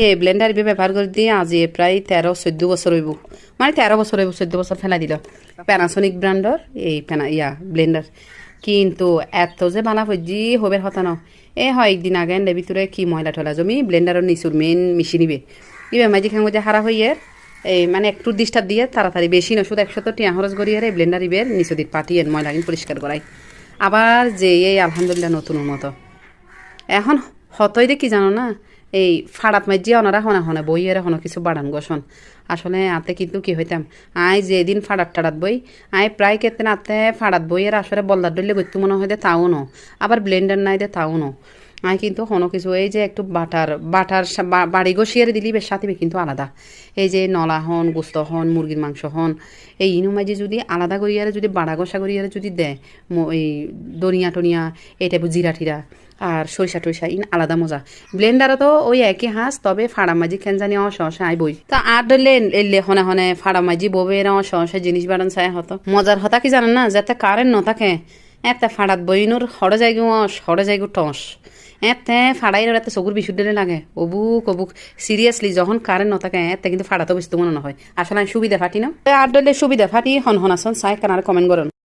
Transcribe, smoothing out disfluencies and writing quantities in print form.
এই ব্লেন্ডার ব্যবহার করে দিয়ে আজি প্রায় 13-14 বছর হইব, মানে 13 বছর হইব, 14 বছর ফেলা দিল প্যানাসোনিক ব্র্যান্ডর এই ব্লেন্ডার। কিন্তু এত যে বালা ফজি হবের হতা ন হয় একদিন আগে এর ভিতরে কি ময়লা টলা জমি ব্লেন্ডারের নিচুর মেন মেশিনিবে ইবে মাঝি খাঙ্গো যে হারা হইয়ে এই মানে একটু ডিস্টার্ব দিয়ে তাড়াতাড়ি বেশি না শুধু 100 টিয়া খরচ করিয়ে এই ব্লেন্ডার ইবের নিচু দিক পাঠিয়ে ময়লা কিন্তু পরিষ্কার করাই আবার যে এই আলহামদুলিল্লাহ নতুনের মতো এখন হতই দে কি জানো না এই ফাড়াত মাইজি ওনারা হনা হনে বই এর হনো কিছু বাড়ান গসন আসলে আতে কিন্তু কি হইতাম আই যেদিন ফাড়াত টাড়াত বই আই প্রায় কেতেন আতে ফাড়াত বই এর আসলে বল্লার ডলে গইতু মনে হয় দে তাও নো আবার ব্লেন্ডার নাই দে তাও নো আই কিন্তু হনো কিছু এই যে একটু বাটার বাড়ি গসিয়ে দিলি বেশ সাথে কিন্তু আলাদা এই যে নলা হন গোস্ত হন মুরগির মাংস হন এই ইনু মাঝে যদি আলাদা করিয়ারে যদি বাড়া গসা করিয়ারে যদি দেয় এই দনিয়া টনিয়া এই টাইপের জিরা টিরা আর সরিষা টরিষা ইন আলাদা মজা ব্লেন্ডারও তো ওই একই হাঁস তবে ফাড়া মাঝি খেন জানি অসহসা আই বই তা আর ধরলে এলে হনে হনে ফাড়া মাঝি ববে এরা অসহসা জিনিস বাড়ান চাই হতো মজার হতা কি জানেন না যাতে কারেন্ট ন থাকে এতে ফাড়াত বইনুর হড়ে যাইগু হড়ে যাইগু টস এতে ফাড়াই এতে চকুর বিশুদ্ধ লাগে অবুক অবুক সিরিয়াসলি যখন কারেন্ট ন থাকে এতে কিন্তু ফাড়াতো বেশি মনে নহয় আসলে সুবিধা ফাটি না আর ধরলে সুবিধা ফাটি হন হন আসন চাই কানার কমেন্ট করুন।